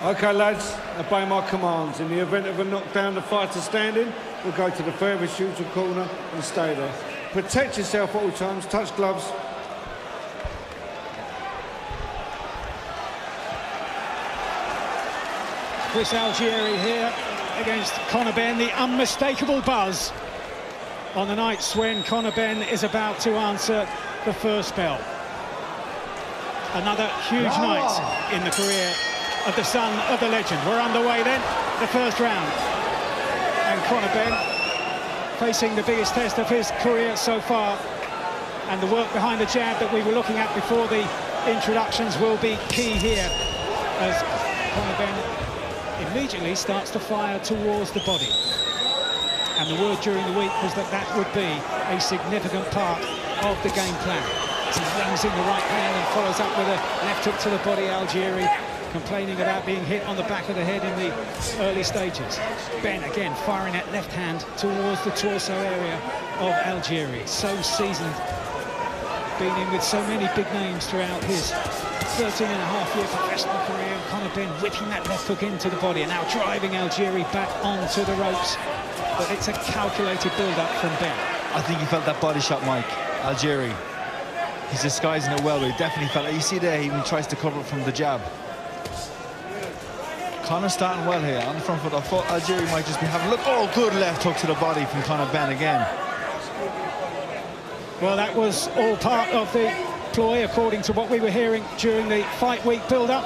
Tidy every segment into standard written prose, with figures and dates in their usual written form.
OK, lads, obey my commands. In the event of a knockdown, the fighter standing will go to the furthest neutral corner and stay there. Protect yourself at all times, touch gloves. Chris Algieri here against Conor Benn, the unmistakable buzz on the nights when Conor Benn is about to answer the first bell. Another huge night in the career of the son of the legend. We're underway then, the first round. And Conor Benn facing the biggest test of his career so far. And the work behind the jab that we were looking at before the introductions will be key here as Conor Benn immediately starts to fire towards the body. And the word during the week was that that would be a significant part of the game plan. He lands in the right hand and follows up with a left hook to the body. Algieri complaining about being hit on the back of the head in the early stages. Benn again firing that left hand towards the torso area of Algieri. So seasoned, been in with so many big names throughout his 13-and-a-half-year professional career. Conor Benn whipping that left hook into the body and now driving Algieri back onto the ropes. But it's a calculated build-up from Benn. I think he felt that body shot, Mike. Algieri. He's disguising it well, but he definitely felt it. You see there, he even tries to cover it from the jab. Conor starting well here on the front foot. I thought Algieri might just be having a look. Oh, good left hook to the body from Conor Benn again. Well, that was all part of the ploy, according to what we were hearing during the fight week build-up.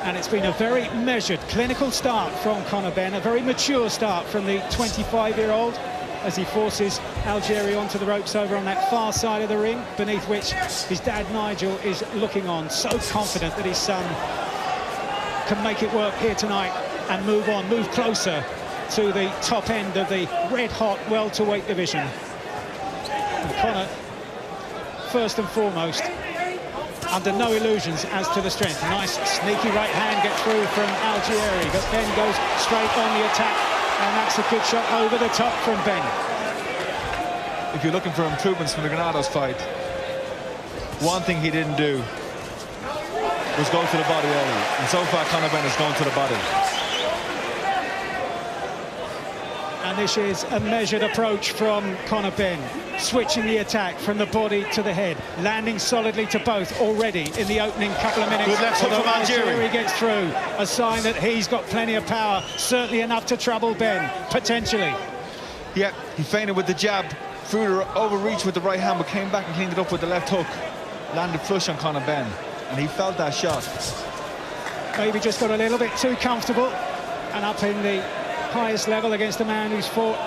And it's been a very measured, clinical start from Conor Benn, a very mature start from the 25-year-old, as he forces Algieri onto the ropes over on that far side of the ring, beneath which his dad Nigel is looking on, so confident that his son can make it work here tonight and move on, move closer to the top end of the red-hot welterweight division. And Conor, first and foremost, under no illusions as to the strength. Nice sneaky right hand gets through from Algieri, but Benn goes straight on the attack, and that's a good shot over the top from Benn. If you're looking for improvements from the Granados fight, one thing he didn't do was go to the body early, and so far Conor Benn has gone to the body. And this is a measured approach from Conor Benn, switching the attack from the body to the head, landing solidly to both already in the opening couple of minutes. Good left hook from Algieri. Gets through, a sign that he's got plenty of power, certainly enough to trouble Benn, potentially. Yeah, he feinted with the jab, threw the overreach with the right hand, but came back and cleaned it up with the left hook. Landed flush on Conor Benn, and he felt that shot. Maybe just got a little bit too comfortable and up in the highest level against a man who's fought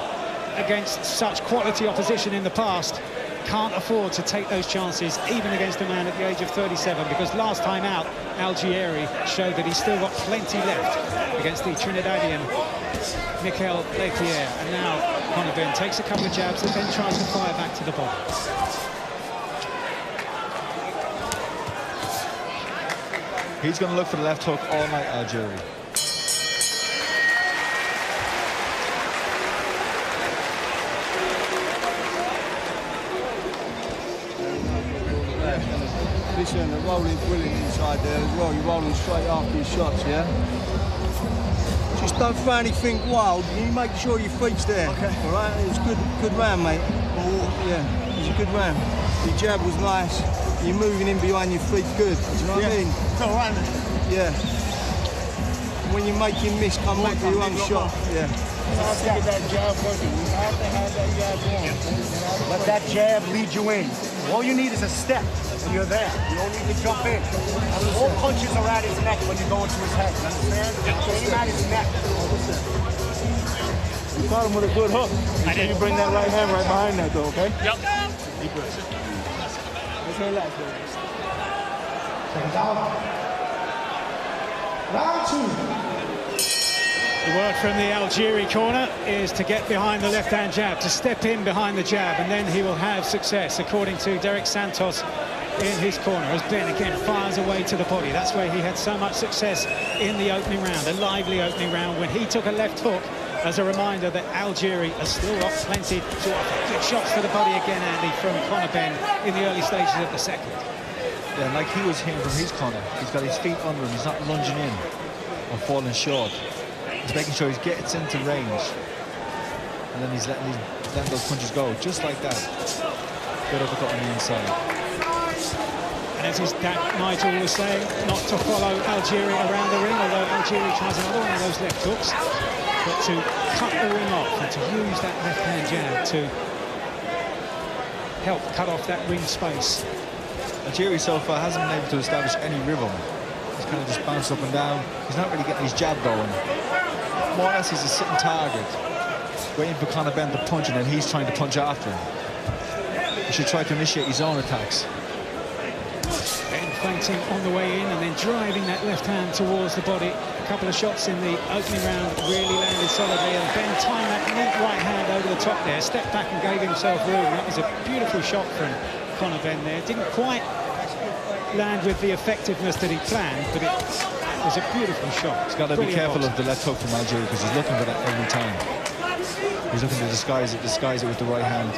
against such quality opposition in the past. Can't afford to take those chances, even against a man at the age of 37, because last time out, Algieri showed that he's still got plenty left against the Trinidadian Mikel Lepierre. And now Conor Benn takes a couple of jabs and then tries to fire back to the body. He's going to look for the left hook all night, Algieri. Listen, the rolling's brilliant inside there as well. You're rolling straight after your shots, yeah? Just don't throw anything wild. You make sure your feet's there. Okay. All right? It was good round, mate. Oh, yeah, it was a good round. Your jab was nice. You're moving in behind your feet good. Do you know what I mean? It's all right, man. Yeah. When you make your miss, come back to your own shot. Yeah. You have to get that jab working. You have to have that jab going. Let that jab lead you in. All you need is a step, and you're there. You don't need to jump in. All punches are at his neck when you go into his head. You understand? Aim at his neck. You caught him with a good hook. Can you bring that right hand right behind that, though, okay? Yep. Deep breath. Let's relax, baby. Second down. Round two. The word from the Algieri corner is to get behind the left-hand jab, to step in behind the jab, and then he will have success, according to Derek Santos in his corner, as Benn again fires away to the body. That's where he had so much success in the opening round, a lively opening round, when he took a left hook, as a reminder that Algieri has still got plenty to offer. Good shots to the body again, Andy, from Conor Benn in the early stages of the second. Yeah, like he was hearing from his corner, he's got his feet under him, he's not lunging in. of falling short. He's making sure he gets into range, and then he's letting those punches go, just like that. Good uppercut on the inside. And as his dad Nigel was saying, not to follow Algieri around the ring, although Algieri tries another one of those left hooks, but to cut the ring off and to use that left-hand jab to help cut off that ring space. Algieri so far hasn't been able to establish any rhythm. He's kind of just bounced up and down. He's not really getting his jab going. More or less, he's a sitting target, waiting for Conor Benn to punch, and then he's trying to punch after him. He should try to initiate his own attacks. Benn feinting on the way in and then driving that left hand towards the body. A couple of shots in the opening round really landed solidly, and Benn timed that neat right hand over the top there, stepped back and gave himself room. That was a beautiful shot from Conor Benn there. Didn't quite land with the effectiveness that he planned, but it was a beautiful shot. He's got to be careful of the left hook from Algieri, because he's looking for that every time. He's looking to disguise it with the right hand.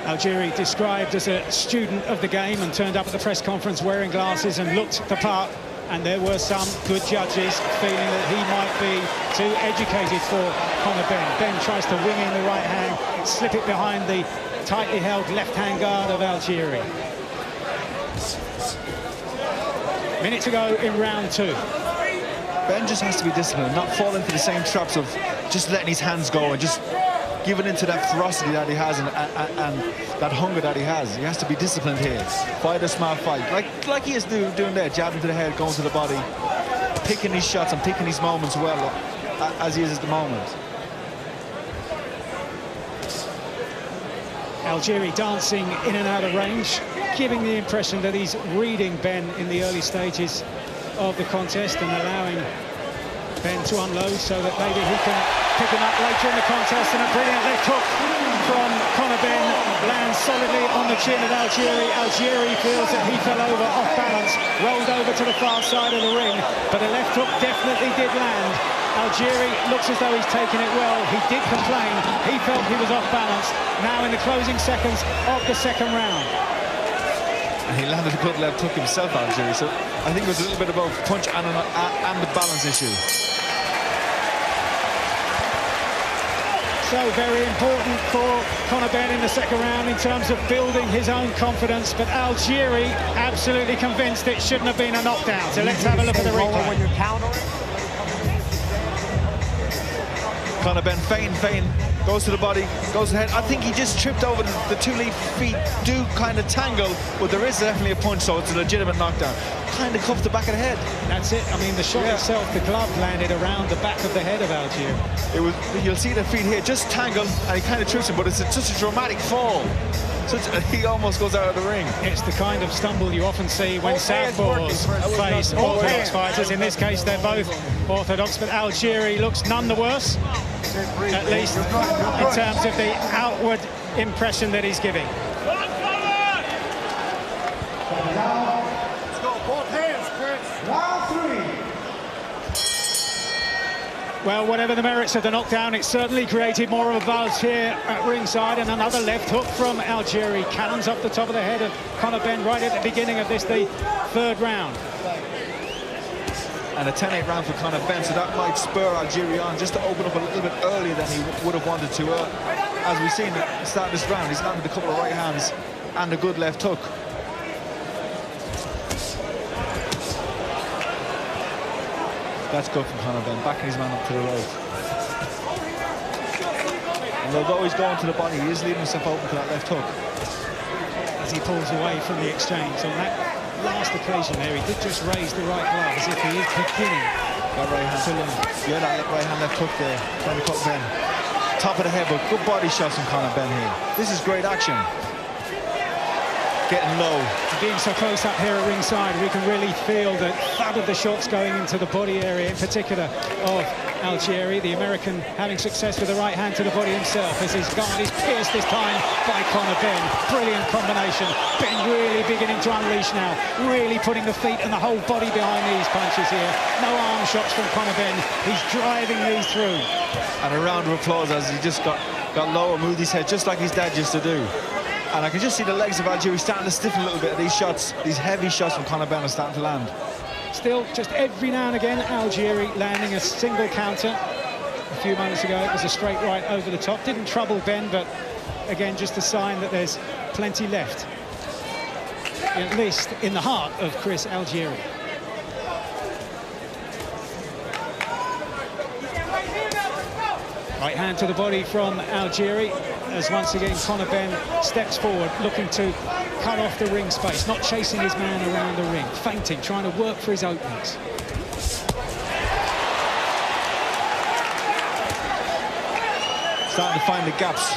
Algieri, described as a student of the game, and turned up at the press conference wearing glasses and looked the part, and there were some good judges feeling that he might be too educated for Conor Benn. Benn tries to wing in the right hand, slip it behind the tightly held left-hand guard of Algieri. Minute to go in round two. Benn just has to be disciplined, not fall into the same traps of just letting his hands go and just giving into that ferocity that he has and that hunger that he has. He has to be disciplined here. Fight a smart fight, like he is doing there, jabbing to the head, going to the body, picking his shots and picking his moments well, as he is at the moment. Algieri dancing in and out of range, giving the impression that he's reading Benn in the early stages of the contest and allowing Benn to unload so that maybe he can pick him up later in the contest. And a brilliant left hook from Conor Benn lands solidly on the chin of Algieri. Algieri feels that he fell over off balance, rolled over to the far side of the ring, but a left hook definitely did land. Algieri looks as though he's taken it well. He did complain. He felt he was off balance. Now in the closing seconds of the second round. And he landed a good left hook himself, Algieri, so I think it was a little bit of both punch and the balance issue. So very important for Conor Benn in the second round in terms of building his own confidence, but Algieri absolutely convinced it shouldn't have been a knockdown. So let's have a look at the replay. When you're countering. Conor Benn feint, goes to the body, goes to the head. I think he just tripped over the two leaf feet, do kind of tangle, but there is definitely a punch, so it's a legitimate knockdown. Kind of cuffed the back of the head. That's it. I mean, the shot itself, the glove landed around the back of the head of Algieri. It was, you'll see the feet here, just tangle, and he kind of trips him, but it's just a dramatic fall. He almost goes out of the ring. It's the kind of stumble you often see when southpaws face orthodox fighters. In this case, they're both orthodox, but Algieri looks none the worse, at least in terms of the outward impression that he's giving. Let's go, both hands, Chris. Round 3. Well, whatever the merits of the knockdown, it certainly created more of a buzz here at ringside, and another left hook from Algieri cannons up the top of the head of Conor Benn right at the beginning of this, the third round. And a 10-8 round for Conor Benn, so that might spur Algieri on just to open up a little bit earlier than he would have wanted to. As we've seen at the start of this round, he's landed a couple of right hands and a good left hook. That's good from Conor Benn, backing his man up to the right. And although he's going to the body, he is leaving himself open to that left hook. As he pulls away from the exchange. On that last occasion there, he did just raise the right glove as if he is beginning that right hand to land. Yeah, that right hand left hook there, trying to cut Benn. Top of the head, but good body shots from Conor Benn here. This is great action. Getting low. Being so close up here at ringside, we can really feel the thud of the shots going into the body area, in particular of Algieri, the American having success with the right hand to the body himself, as his guard is pierced this time by Conor Benn. Brilliant combination. Benn really beginning to unleash now, really putting the feet and the whole body behind these punches here. No arm shots from Conor Benn. He's driving these through. And a round of applause as he just got low and moved his head, just like his dad used to do. And I can just see the legs of Algieri starting to stiffen a little bit. These shots, these heavy shots from Conor Benn are starting to land. Still, just every now and again, Algieri landing a single counter. A few moments ago, it was a straight right over the top. Didn't trouble Benn, but again, just a sign that there's plenty left, at least in the heart of Chris Algieri. Right hand to the body from Algieri, as once again Conor Benn steps forward, looking to cut off the ring space, not chasing his man around the ring, feinting, trying to work for his openings. Starting to find the gaps.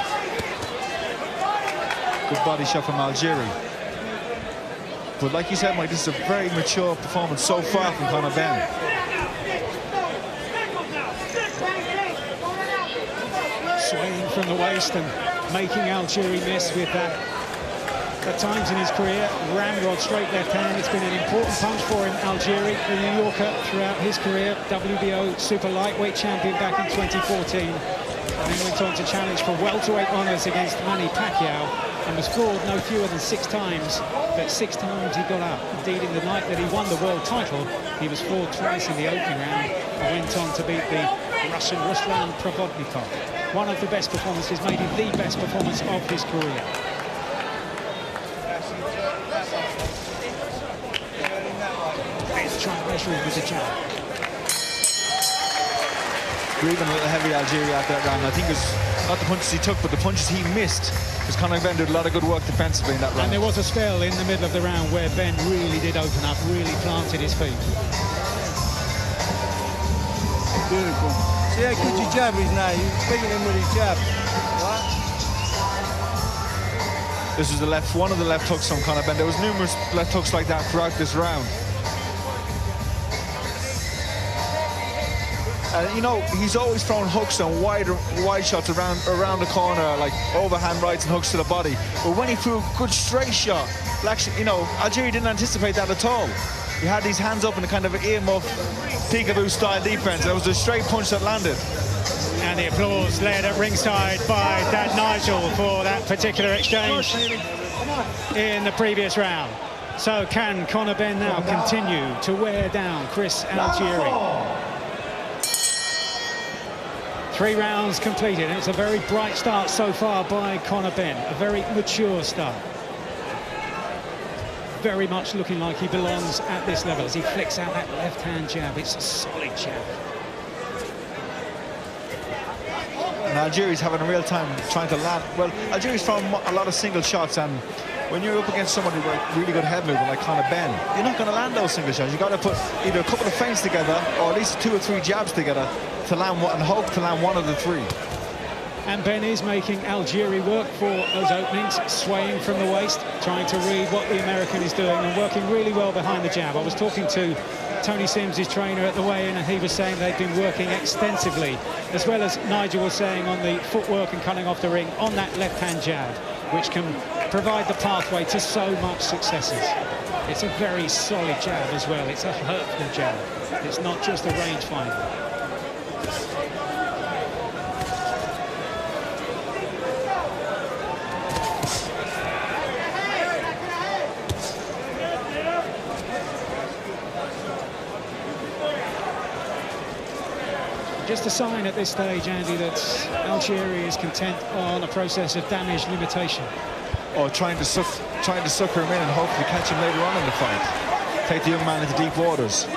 Good body shot from Algieri. But like you said, Mike, this is a very mature performance so far from Conor Benn. Swaying from the waist and making Algieri miss with that. At times in his career, ramrod straight left hand. It's been an important punch for him, Algieri, the New Yorker, throughout his career. WBO super lightweight champion back in 2014. And then went on to challenge for welterweight honours against Manny Pacquiao and was floored no fewer than 6 times, but 6 times he got up. Indeed, in the night that he won the world title, he was floored twice in the opening round and went on to beat the Russian Ruslan Provodnikov. One of the best performances, maybe the best performance of his career. Let's try and measure him with the jab. Breathing a little heavy, Algieri, out that round. I think it was not the punches he took, but the punches he missed. Because Conor Benn did a lot of good work defensively in that round. And there was a spell in the middle of the round where Benn really did open up, really planted his feet. Beautiful. See how good your jab is now? You're beating him with his jab. Right? This was one of the left hooks from Conor Benn. There was numerous left hooks like that throughout this round. And you know, he's always thrown hooks and wide shots around the corner, like overhand rights and hooks to the body. But when he threw a good straight shot, actually, you know, Algieri didn't anticipate that at all. He had these hands up in a kind of earmuff, peekaboo style defense. It was a straight punch that landed. And the applause led at ringside by Dad Nigel for that particular exchange in the previous round. So can Conor Benn now continue to wear down Chris Algieri? 3 rounds completed, and it's a very bright start so far by Conor Benn, a very mature start. Very much looking like he belongs at this level as he flicks out that left-hand jab. It's a solid jab. And Algieri's having a real time trying to land. Well, Algieri's thrown a lot of single shots, and when you're up against somebody with really good head movement like Conor Benn, you're not going to land those single shots. You've got to put either a couple of feints together or at least 2 or 3 jabs together to land one and hope to land one of the 3. And Benn is making Algieri work for those openings, swaying from the waist, trying to read what the American is doing and working really well behind the jab. I was talking to Tony Sims, his trainer, at the weigh-in, and he was saying they've been working extensively, as well as Nigel was saying, on the footwork and cutting off the ring on that left-hand jab, which can provide the pathway to so much successes. It's a very solid jab as well. It's a hurtful jab. It's not just a rangefinder. Just a sign at this stage, Andy, that Algieri is content on a process of damage limitation. Or trying to sucker him in and hopefully catch him later on in the fight. Take the young man into deep waters.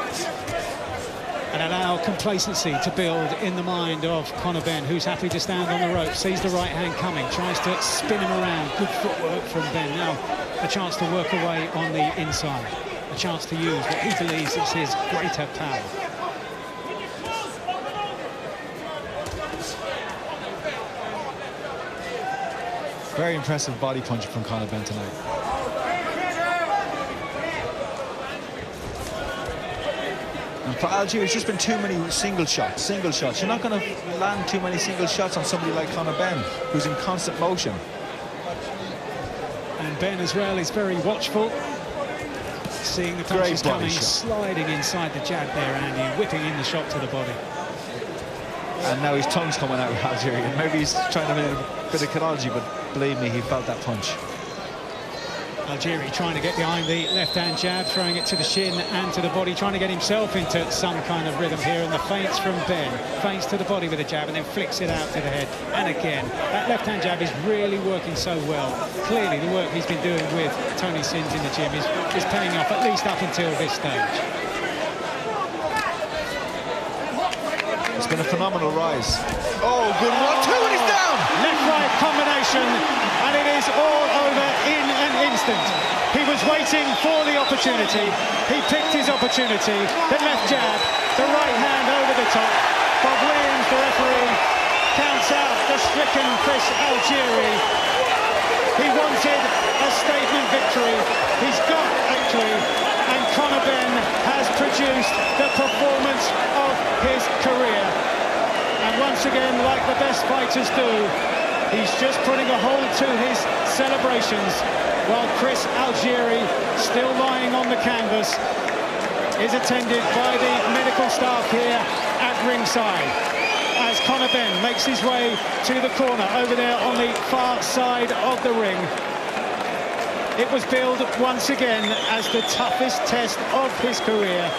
And allow complacency to build in the mind of Conor Benn, who's happy to stand on the rope, sees the right hand coming, tries to spin him around. Good footwork from Benn. Now a chance to work away on the inside. A chance to use what he believes is his greater power. Very impressive body punch from Conor Benn tonight. And for Algieri, it's just been too many single shots. You're not going to land too many single shots on somebody like Conor Benn, who's in constant motion. And Benn as well is very watchful. Seeing the punches coming, sliding inside the jab there, Andy, and whipping in the shot to the body. And now his tongue's coming out with Algieri. And maybe he's trying to make a bit of chronology, but believe me, he felt that punch. Algieri trying to get behind the left-hand jab, throwing it to the shin and to the body, trying to get himself into some kind of rhythm here. And the feints from Ben, feints to the body with a jab and then flicks it out to the head. And again, that left-hand jab is really working so well. Clearly, the work he's been doing with Tony Sins in the gym is paying off, at least up until this stage. It's been a phenomenal rise. Oh, good 1-2, and he's down! Left-right combination, and it is all over in an instant. He was waiting for the opportunity. He picked his opportunity. The left jab, the right hand over the top. Bob Williams, the referee, counts out the stricken Chris Algieri. He wanted a statement victory. He's got victory, and Conor Benn has produced the performance of his career. And once again, like the best fighters do, he's just putting a hold to his celebrations, while Chris Algieri, still lying on the canvas, is attended by the medical staff here at ringside. As Conor Benn makes his way to the corner over there on the far side of the ring. It was billed once again as the toughest test of his career.